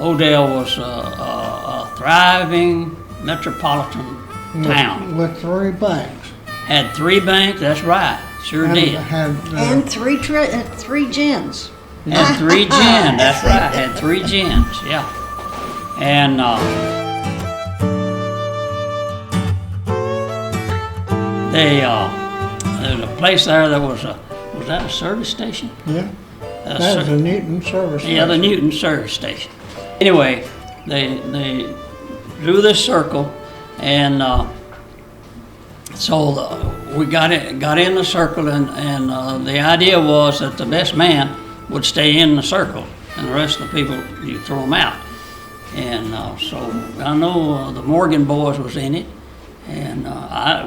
Odell was a thriving metropolitan town. With 3 banks. Had 3 banks, that's right, sure did. And three gins. Had 3 gins, that's right, had 3 gins, yeah. And there's a place there that was that a service station? Yeah. That was the Newton service station. Yeah, the Newton service station. Anyway, they drew this circle, and so we got in the circle, and the idea was that the best man would stay in the circle, and the rest of the people, you throw them out. And so I know the Morgan boys was in it, and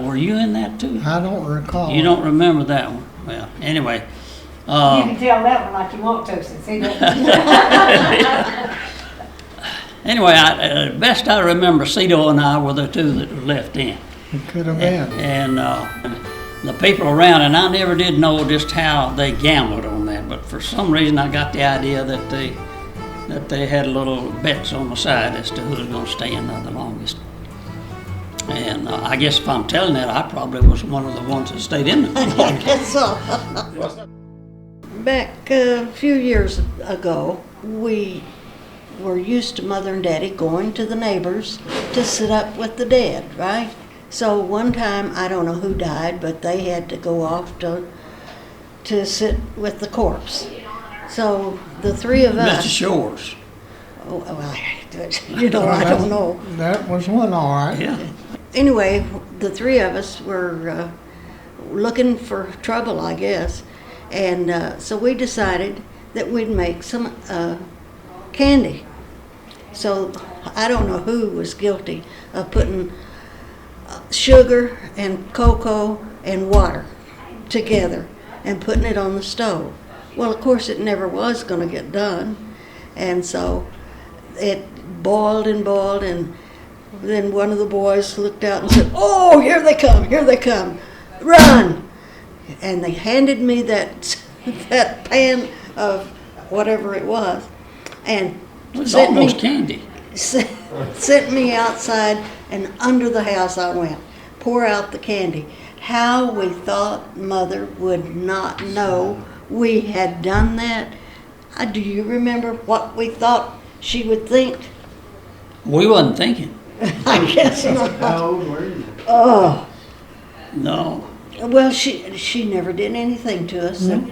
were you in that too? I don't recall. You don't remember that one? Well, anyway. You can tell that one like you want to, since he doesn't. Anyway, best I remember, Cito and I were the 2 that were left in. It could have been. And the people around, and I never did know just how they gambled on that, but for some reason I got the idea that they had little bets on the side as to who was going to stay in there the longest. And I guess if I'm telling that, I probably was one of the ones that stayed in there the longest. That's all. Back a few years ago, we were used to Mother and Daddy going to the neighbors to sit up with the dead, right? So one time, I don't know who died, but they had to go off to sit with the corpse. So the 3 of us. Mr. Shores. Oh, well, I don't know. That was one, all right. Yeah. Anyway, the 3 of us were looking for trouble, I guess. And so we decided that we'd make some candy. So I don't know who was guilty of putting sugar and cocoa and water together and putting it on the stove. Well, of course, it never was going to get done. And so it boiled and boiled, and then one of the boys looked out and said, "Oh, here they come, run!" And they handed me that pan of whatever it was, and It's almost candy. sent me outside, and under the house I went, pour out the candy. How we thought Mother would not know we had done that. Do you remember what we thought she would think? We wasn't thinking. I guess not. How old were you? Oh, No. well, she never did anything to us. So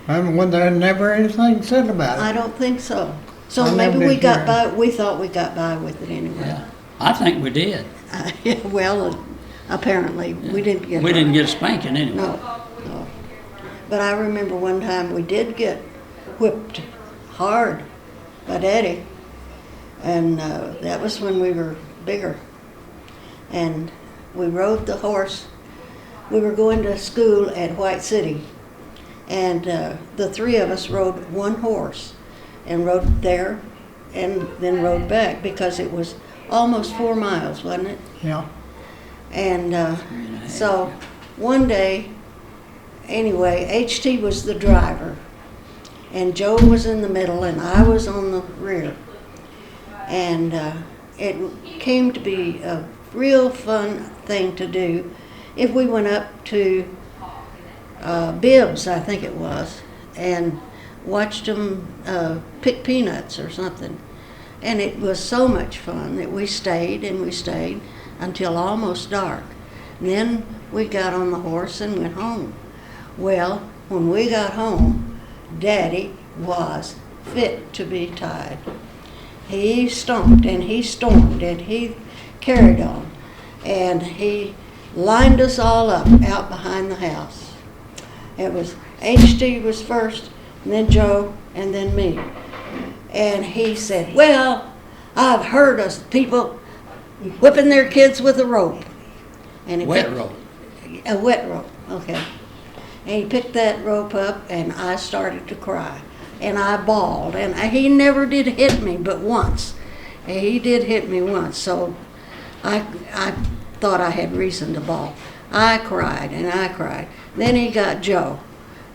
And when there never anything said about it. I don't think so. So I maybe never we did got hear. by. We thought we got by with it anyway. Yeah. I think we did. Well, apparently we didn't get. We didn't get a spanking anyway. No. But I remember one time we did get whipped hard by Daddy, and that was when we were bigger. And we rode the horse. We were going to school at White City, and the 3 of us rode one horse, and rode there, and then rode back because it was almost 4 miles, wasn't it? Yeah. And so one day, anyway, HT was the driver, and Joe was in the middle, and I was on the rear. And it came to be a real fun thing to do if we went up to Bibbs, I think it was, and watched them pick peanuts or something. And it was so much fun that we stayed and we stayed until almost dark. And then we got on the horse and went home. Well, when we got home, Daddy was fit to be tied. He stomped and he stormed and he carried on. And he lined us all up out behind the house. It was HT was first, and then Joe, and then me. And he said, "Well, I've heard of people whipping their kids with a rope." And he Wet picked- rope. A wet rope, okay. And he picked that rope up, and I started to cry. And I bawled, and he never did hit me but once. And he did hit me once, so I thought I had reason to bawl. I cried, and I cried. Then he got Joe.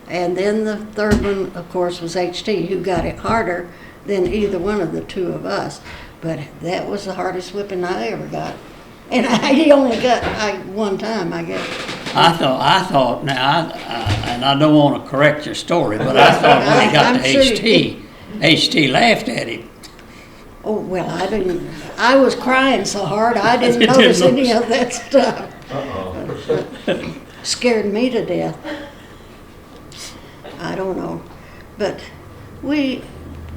And then the third one, of course, was HT, who got it harder than either one of the two of us. But that was the hardest whipping I ever got. And he only got one time, I guess. I thought, now, and I don't want to correct your story, but I thought when he got I'm to sure HT laughed at him. Oh, well, I didn't, I was crying so hard, I didn't You didn't notice any notice. of that stuff. Scared me to death. I don't know. But we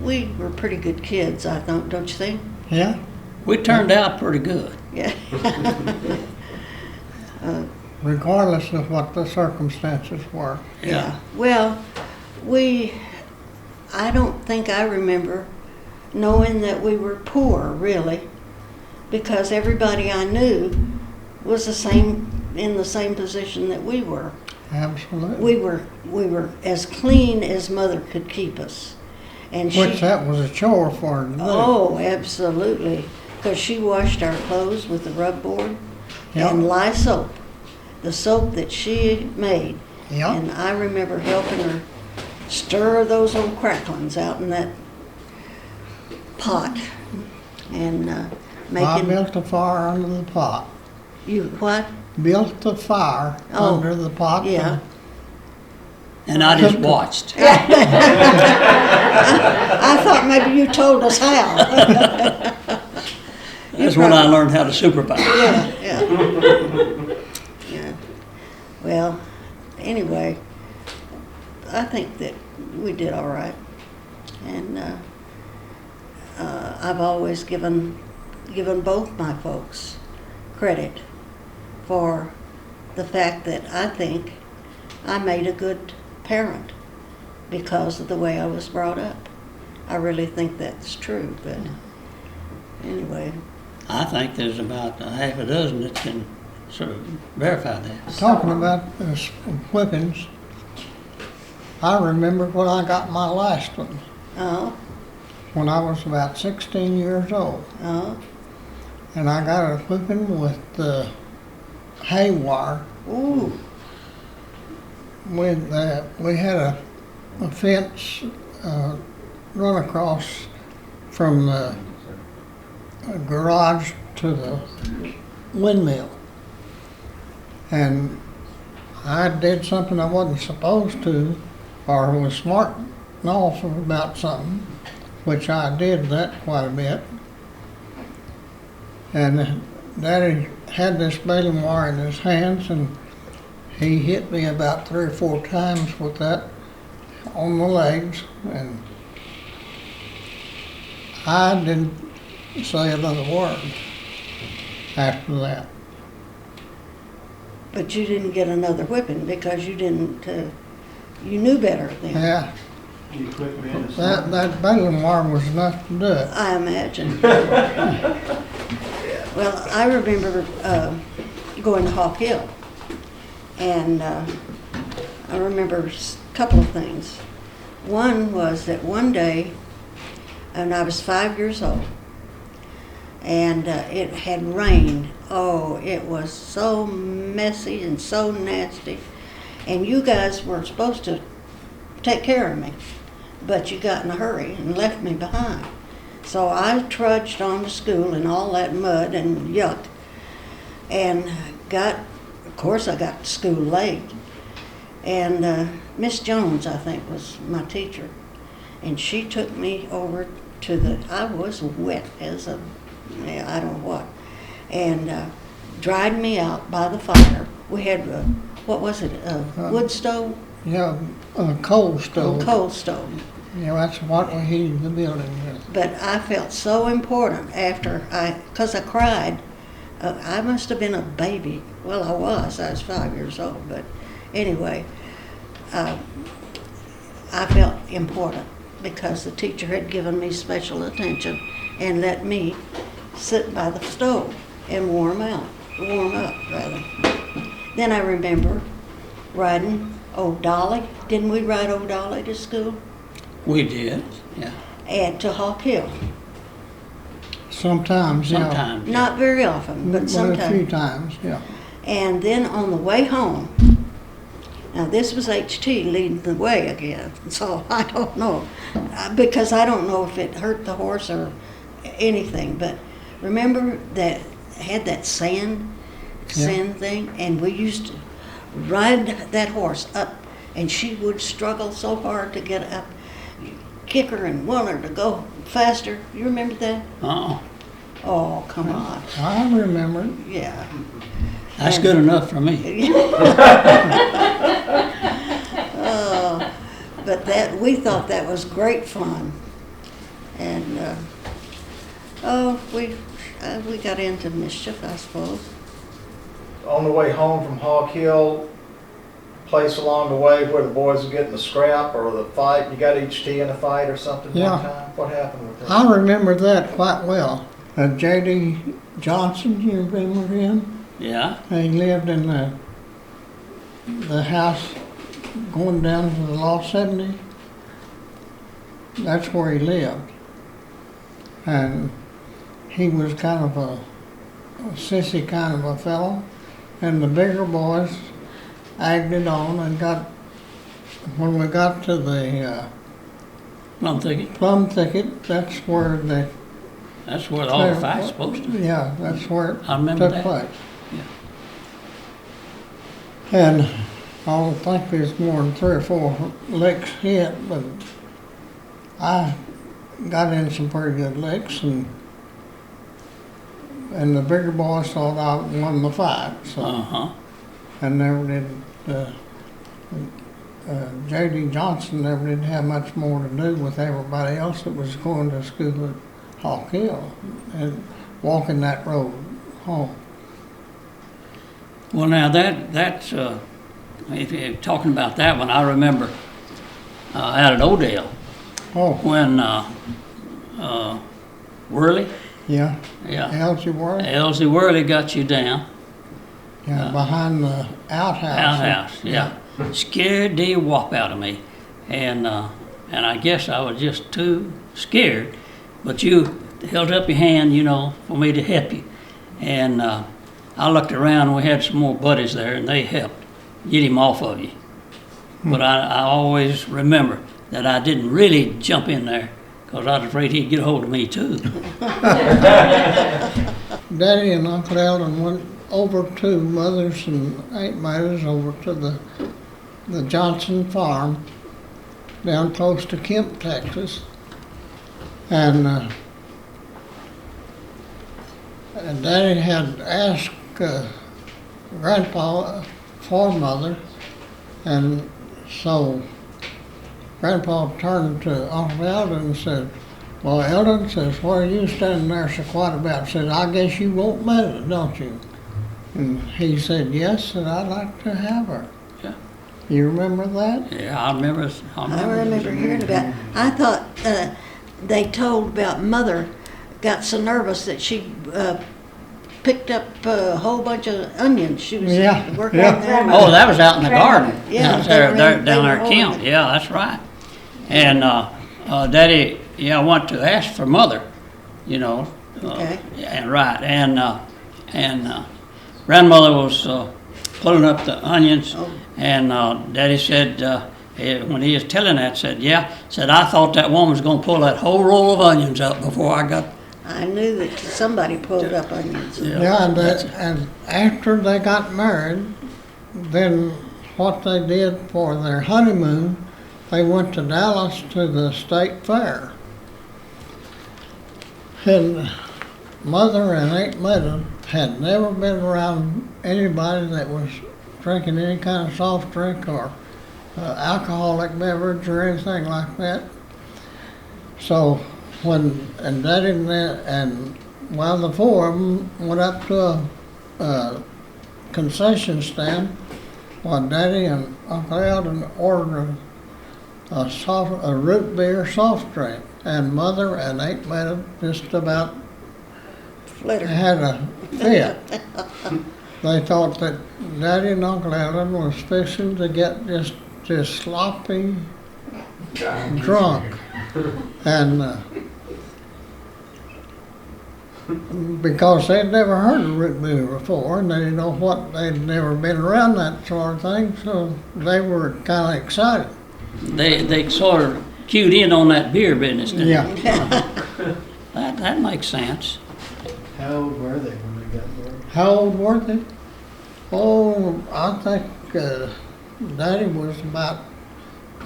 were pretty good kids, I thought, don't you think? Yeah, We turned out pretty good. Yeah. regardless of what the circumstances were. Yeah. Well, I don't think I remember knowing that we were poor, really, because everybody I knew was in the same position that we were. Absolutely. We were as clean as Mother could keep us. And Which that was a chore for her to do. oh, absolutely, because she washed our clothes with the rub board Yep. and lye soap, the soap that she made. Yep. And I remember helping her stir those old cracklings out in that pot and I making built a fire under the pot. you what? Built a fire Oh, under the pot. Yeah. And I just watched. I thought maybe you told us how. That's when I learned how to supervise. Yeah. Yeah. Well, anyway, I think that we did all right. And I've always given both my folks credit for the fact that I think I made a good parent because of the way I was brought up. I really think that's true, but anyway. I think there's about a half a dozen that can sort of verify that. Talking about whippings, I remember when I got my last one, Oh, when I was about 16 years old. oh, And I got a whipping with the hay wire. ooh, We had a fence run across from the garage to the windmill. And I did something I wasn't supposed to, or was smart enough about something, which I did that quite a bit. And Daddy had this baling wire in his hands, and he hit me about 3 or 4 times with that on the legs, and I didn't say another word after that. but you didn't get another whipping because you didn't, you knew better then. Yeah, that baling wire was enough to do it. I imagine. Well, I remember going to Hawk Hill, and I remember a couple of things. One was that one day, and I was 5 years old, and it had rained. Oh, it was so messy and so nasty, and you guys were supposed to take care of me, but you got in a hurry and left me behind. So I trudged on to school in all that mud and yuck, and of course I got to school late. And Miss Jones, I think, was my teacher, and she took me over to I was wet as I don't know what, and dried me out by the fire. We had, what was it, a wood stove? Yeah, a coal A stove. coal stove. Yeah, that's what we heated the building with. But I felt so important because I cried. I must have been a baby. Well, I was 5 years old, but anyway, I felt important because the teacher had given me special attention and let me sit by the stove and warm up, rather. Then I remember riding Old Dolly. Didn't we ride Old Dolly to school? We did, yeah. And to Hawk Hill. Sometimes, yeah. Sometimes. yeah. Not very often, but Well, sometimes. a few times, yeah. And then on the way home, Now, this was HT leading the way again, so I don't know, because I don't know if it hurt the horse or anything, but remember that had that sand thing, and we used to ride that horse up, and she would struggle so hard to get up, kick her and want her to go faster. You remember that? Uh-uh. Oh, come on. I remember it. Yeah. That's good enough for me. But we thought that was great fun. And, we got into mischief, I suppose. On the way home from Hawk Hill, place along the way where the boys were getting the scrap or the fight, you got HT in a fight or something Yeah. one time? What happened with that? I remember that quite well. J.D. Johnson, you remember him? Yeah. He lived in the house going down to the Lost 70. That's where he lived. And he was kind of a sissy kind of a fellow. And the bigger boys egged it on and when we got to the Plum thicket. plum thicket, that's where That's where all the fight's supposed to be. yeah, that's where it I remember took that. place. Yeah. And I don't think there's more than 3 or 4 licks hit, but I got in some pretty good licks, and the bigger boys thought I won the fight, so Uh-huh. I never did. J.D. Johnson never did have much more to do with everybody else that was going to school at Hawk Hill and walking that road home. Well, now that's if you're talking about that one, I remember out at Odell Oh, when Worley, yeah, yeah, Elsie Worth, Elsie Worley got you down. yeah, behind the outhouse. Outhouse, yeah. Scared the whop out of me. And I guess I was just too scared. But you held up your hand, for me to help you. And I looked around and we had some more buddies there and they helped get him off of you. But I always remember that I didn't really jump in there because I was afraid he'd get a hold of me too. Daddy and Uncle Eldon went over to Mother's and Aunt May's over to the Johnson farm down close to Kemp, Texas. And Daddy had asked Grandpa for Mother, and so Grandpa turned to Uncle Eldon and said, "Well, Eldon," says, "what are you standing there so quiet about?" Said, "I guess you won't Mother, don't you?" And he said, "Yes," and "I'd like to have her." Yeah. You remember that? Yeah, I remember hearing about it. I thought they told about Mother got so nervous that she picked up a whole bunch of onions. She was Yeah, working yeah. there. Oh, that was out in the garden. Yeah, That was they were down in- there they at were Kemp. holding it. Yeah, that's right. And Daddy, I went to ask for Mother, Okay. Yeah, right. And Grandmother was pulling up the onions, Oh. and Daddy said, when he was telling that, said, I thought that woman was going to pull that whole roll of onions up before I got. I knew that somebody pulled up onions. Yeah, and after they got married, then what they did for their honeymoon, they went to Dallas to the state fair. And Mother and Aunt Meta had never been around anybody that was drinking any kind of soft drink or alcoholic beverage or anything like that. So Daddy and the four of them went up to a concession stand while Daddy and Uncle Eldon ordered a root beer soft drink, and Mother and Aunt Meta just about Flitter. had a fit. They thought that Daddy and Uncle Eldon was fixing to get just sloppy drunk, and because they'd never heard of root beer before, and they didn't know what, they'd never been around that sort of thing, so they were kind of excited. They sort of cued in on that beer business, didn't they? Yeah. That makes sense. How old were they when they got married? How old were they? Oh, I think Daddy was about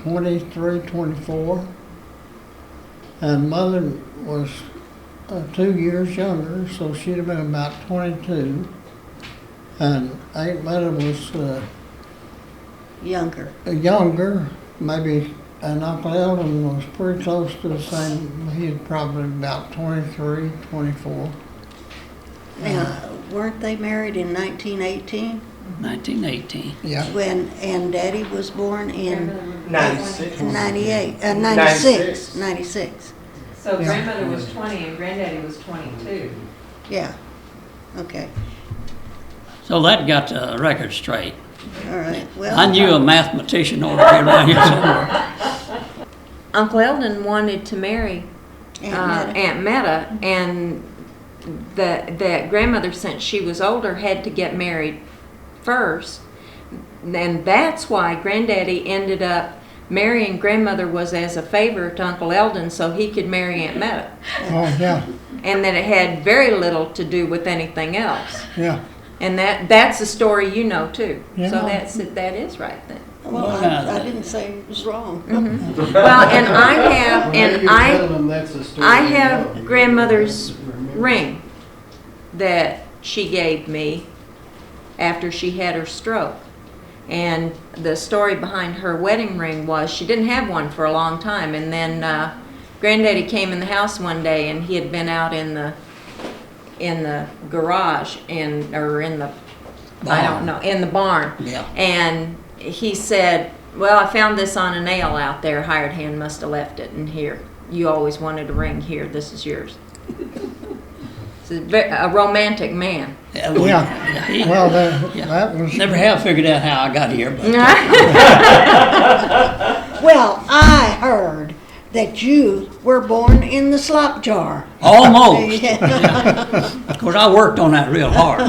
23, 24, and Mother was 2 years younger, so she'd have been about 22, and Aunt Meta was Younger. younger, maybe, and Uncle Eldon was pretty close to the same. He'd probably about 23, 24. Now, weren't they married in 1918? 1918. Yeah. And Daddy was born in 96. 96. 96. So Yeah. grandmother was 20 and granddaddy was 22. Yeah. Okay. So that got the record straight. All right. Well, I knew a mathematician over here around here somewhere. Uncle Eldon wanted to marry Aunt Meta. Aunt Meta, and that grandmother, since she was older, had to get married first. And that's why Granddaddy ended up marrying grandmother, was as a favor to Uncle Eldon so he could marry Aunt Meta. Oh, yeah, And that it had very little to do with anything else. yeah. And that's a story you know too. Yeah. So that is right then. Well, I didn't say it was wrong. Well, and I have, and You're I telling them that's the story I you have know. grandmother's Remember. ring that she gave me after she had her stroke. And the story behind her wedding ring was she didn't have one for a long time. And then Granddaddy came in the house one day, and he had been out in the garage or in the I don't know, in the barn. Yeah. And he said, "Well, I found this on a nail out there. Hired hand must have left it. And here, you always wanted a ring. Here, this is yours." It's a romantic man. Yeah. Well, Yeah. that was. Never have figured out how I got here, but Well, I heard that you were born in the slop jar. almost. Yeah. Of course, I worked on that real hard.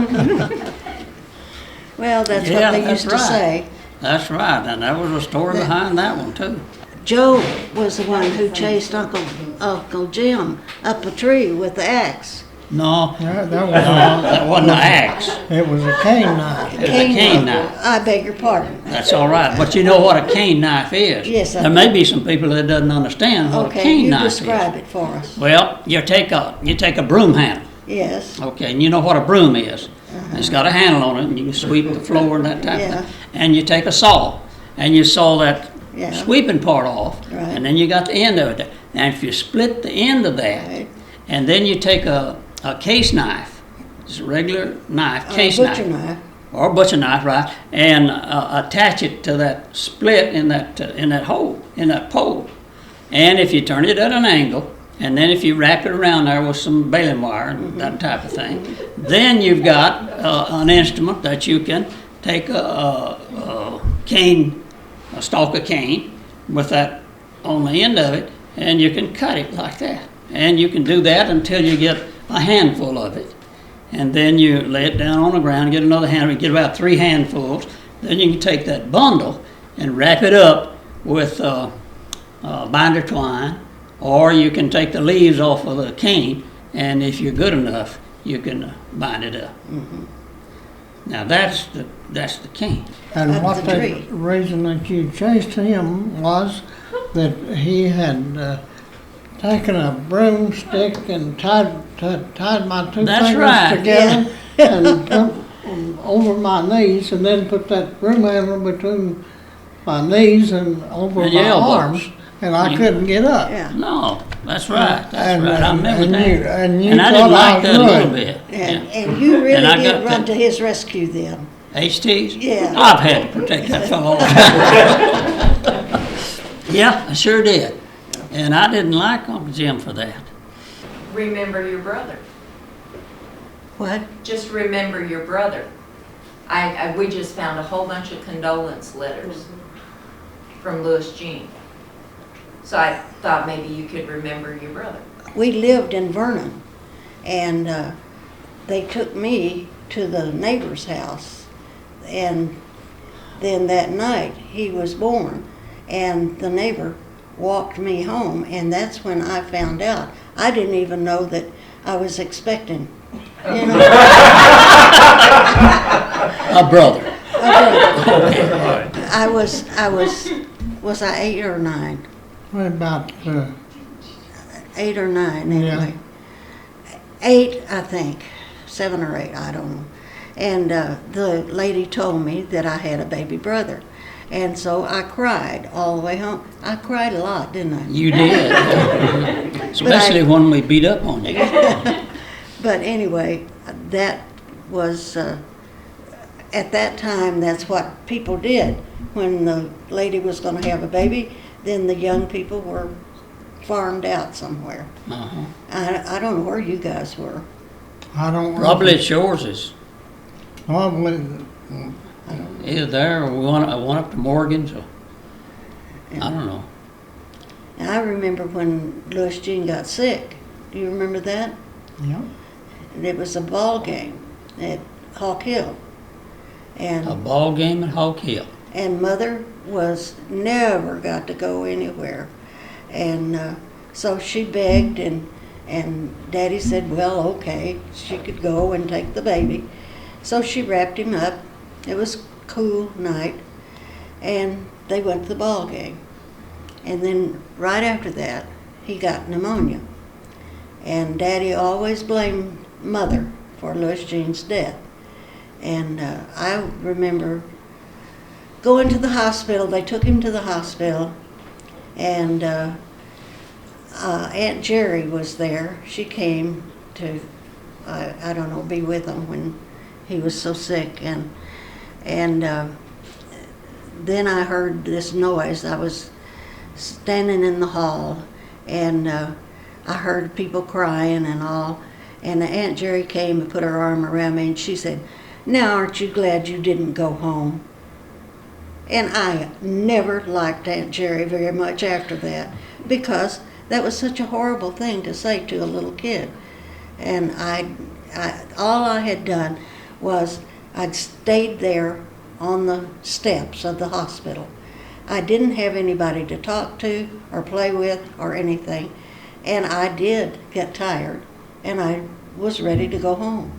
Well, that's Yeah, what they that's used to right. say. That's right, and there was a story behind that one too. Joe was the one who chased Uncle Jim up a tree with the axe. No, That wasn't an axe. it was a cane knife. It was a cane knife. I beg your pardon. That's all right, but you know what a cane knife is? Yes, I There do. may be some people that doesn't understand what a Okay, cane you knife describe is. it for us. Well, you take a broom handle, Yes. okay, and you know what a broom is. It's got a handle on it, and you can sweep the floor and that type of Yeah. thing. And you take a saw, and you saw that Yeah. sweeping part off, Right. and then you got the end of it. And if you split the end of that, Right. and then you take a case knife, just a regular knife, case Butcher knife, knife. or a butcher knife, right, and attach it to that split in that hole, in that pole. And if you turn it at an angle, and then if you wrap it around there with some baling wire and that type of thing, then you've got an instrument that you can take a cane, a stalk of cane, with that on the end of it, and you can cut it like that. And you can do that until you get a handful of it. And then you lay it down on the ground, get another handful, get about 3 handfuls. Then you can take that bundle and wrap it up with binder twine, or you can take the leaves off of the cane, and if you're good enough, you can bind it up. Now that's the cane. And Up what the the tree. reason that you chased him was that he had taken a broomstick and tied my two That's fingers right, together and put them over my knees, and then put that broom handle between my knees and over And my your elbows. arms, and I You- couldn't get up. Yeah. No, that's right. That's And, right. I remember and that. you- and you I didn't thought I like was that a little good. bit. And, Yeah. and you really And I did got run that- to his rescue then. HTs? Yeah. I've had to protect that fellow all the time. Yeah, I sure did. And I didn't like Uncle Jim for that. Remember your brother. What? Just remember your brother. We just found a whole bunch of condolence letters from Louis Jean. So I thought maybe you could remember your brother. We lived in Vernon, And they took me to the neighbor's house. And then that night he was born, and the neighbor walked me home, and that's when I found out. I didn't even know that I was expecting, you know. A brother. I was I 8 or 9? What about, 8 or 9 Yeah. anyway. 8, I think. 7 or 8, I don't know. And the lady told me that I had a baby brother. And so I cried all the way home. I cried a lot, didn't I? You did. Especially when we beat up on you. But anyway, that was, at that time, that's what people did. When the lady was going to have a baby, then the young people were farmed out somewhere. Uh-huh. I don't know where you guys were. I don't. Probably at yours is Probably, either there or one up to Morgan's. Or, I don't know. And I remember when Louis Jean got sick. Do you remember that? yeah. And it was a ball game at Hawk Hill. A ball game at Hawk Hill. And Mother was never got to go anywhere. And so she begged, and Daddy said, well, okay, she could go and take the baby. So she wrapped him up. It was a cool night, and they went to the ball game. And then right after that, he got pneumonia. And Daddy always blamed Mother for Louis Jean's death. And I remember going to the hospital. They took him to the hospital, and Aunt Jerry was there. She came to, I don't know, be with him when he was so sick. And then I heard this noise. I was standing in the hall, and I heard people crying and all. And Aunt Jerry came and put her arm around me, and she said, now aren't you glad you didn't go home? And I never liked Aunt Jerry very much after that, because that was such a horrible thing to say to a little kid. And all I had done was I'd stayed there on the steps of the hospital. I didn't have anybody to talk to or play with or anything. And I did get tired, and I was ready to go home.